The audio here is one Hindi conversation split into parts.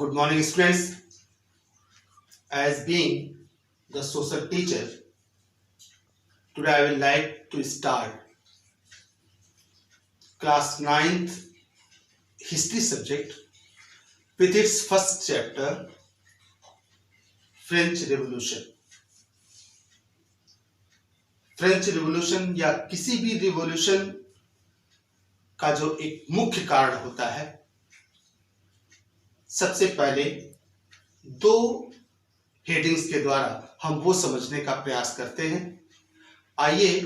Good morning, students. As being the social teacher, today I would like to start class 9th history subject with its first chapter, French Revolution. French revolution या किसी भी रिवॉल्यूशन का जो एक मुख्य कारण होता है, सबसे पहले दो हेडिंग्स के द्वारा हम वो समझने का प्रयास करते हैं। आइए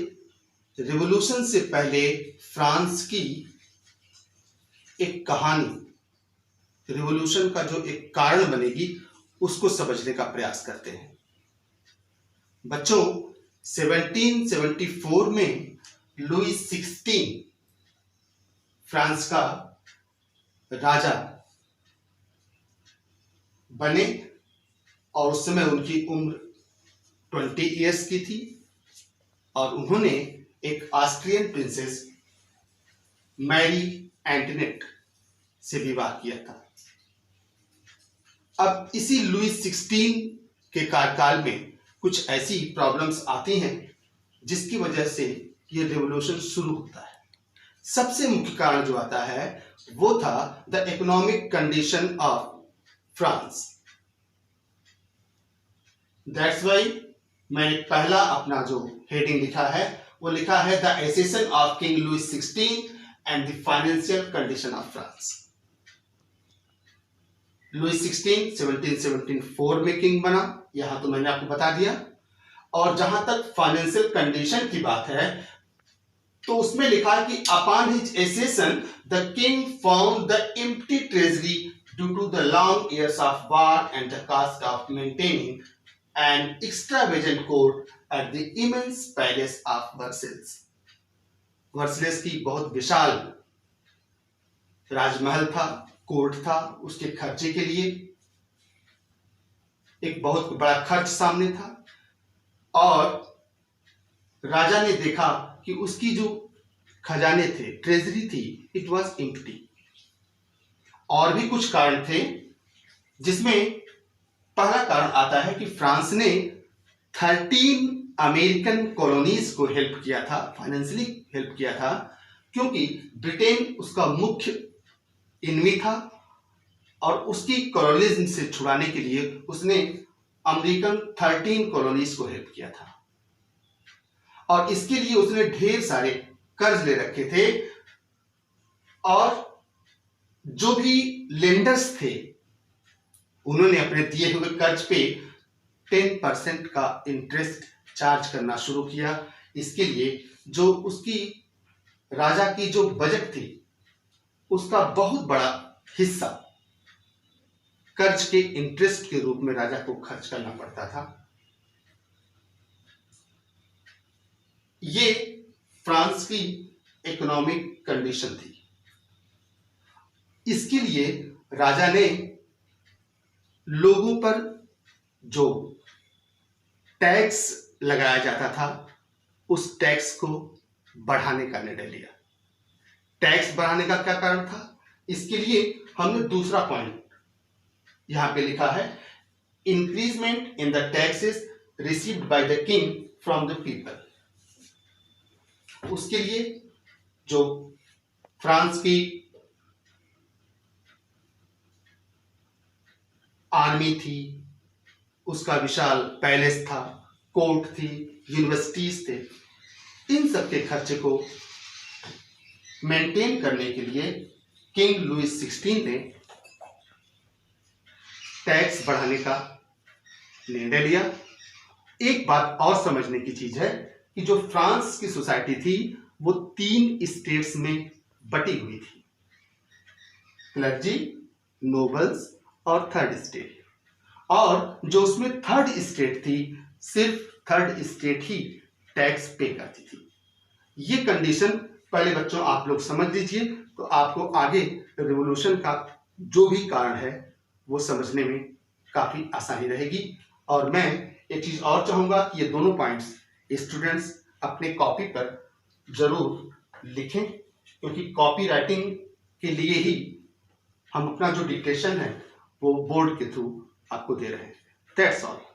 रिवॉल्यूशन से पहले फ्रांस की एक कहानी, रिवॉल्यूशन का जो एक कारण बनेगी, उसको समझने का प्रयास करते हैं। बच्चों, 1774 में लुई 16 फ्रांस का राजा बने और उस समय उनकी उम्र 20 इयर्स की थी और उन्होंने एक ऑस्ट्रियन प्रिंसेस मैरी एंटोनेट से विवाह किया था। अब इसी लुई 16 के कार्यकाल में कुछ ऐसी प्रॉब्लम्स आती हैं जिसकी वजह से ये रिवॉल्यूशन शुरू होता है। सबसे मुख्य कारण जो आता है वो था the economic condition of France. That's why मैंने पहला अपना जो हेडिंग लिखा है वो लिखा है the accession of king Louis 16 and the financial condition of France. Louis 16 1774 में किंग बना, यहां तो मैंने आपको बता दिया। और जहां तक फाइनेंशियल कंडीशन की बात है तो उसमें लिखा है कि upon his accession the king found the empty treasury due to the long years of war and the cost of maintaining an extravagant court at the immense palace of Versailles. Versailles की बहुत विशाल राजमहल था, कोर्ट था, उसके खर्चे के लिए एक बहुत बड़ा खर्च सामने था और राजा ने देखा कि उसकी जो खजाने थे, ट्रेजरी थी, इट वाज एम्प्टी। और भी कुछ कारण थे जिसमें पहला कारण आता है कि फ्रांस ने 13 अमेरिकन कॉलोनीज को हेल्प किया था, फाइनेंशियली हेल्प किया था, क्योंकि ब्रिटेन उसका मुख्य इनमी था और उसकी कॉलोनिज्म से छुड़ाने के लिए उसने अमेरिकन 13 कॉलोनीज को हेल्प किया था और इसके लिए उसने ढेर सारे कर्ज ले रखे थे और जो भी लेंडर्स थे उन्होंने अपने दिए हुए कर्ज पे 10% का इंटरेस्ट चार्ज करना शुरू किया। इसके लिए जो उसकी राजा की जो बजट थी उसका बहुत बड़ा हिस्सा कर्ज के इंटरेस्ट के रूप में राजा को खर्च करना पड़ता था। ये फ्रांस की इकोनॉमिक कंडीशन थी। इसके लिए राजा ने लोगों पर जो टैक्स लगाया जाता था उस टैक्स को बढ़ाने का निर्णय लिया। टैक्स बढ़ाने का क्या कारण था? इसके लिए हमने दूसरा पॉइंट यहां पे लिखा है, increment in the taxes received by the king from the people. उसके लिए जो फ्रांस की आर्मी थी, उसका विशाल पैलेस था, कोर्ट थी, यूनिवर्सिटीज थे, इन सब के खर्चे को मेंटेन करने के लिए किंग लुई 16 ने टैक्स बढ़ाने का निर्णय लिया। एक बात और समझने की चीज है कि जो फ्रांस की सोसाइटी थी वो 3 स्टेट्स में बटी हुई थी, क्लर्जी, नोबल्स और थर्ड स्टेट। और जो उसमें थर्ड स्टेट थी, सिर्फ थर्ड स्टेट ही टैक्स पे करती थी। ये कंडीशन पहले बच्चों आप लोग समझ लीजिए तो आपको आगे रिवॉल्यूशन का जो भी कारण है वो समझने में काफी आसानी रहेगी। और मैं एक चीज और चाहूंगा कि ये दोनों पॉइंट्स स्टूडेंट्स अपने कॉपी पर जरूर लिखें, क्योंकि कॉपी राइटिंग के लिए ही हम अपना जो डिक्टेशन है वो बोर्ड के थ्रू आपको दे रहे हैं। That's all.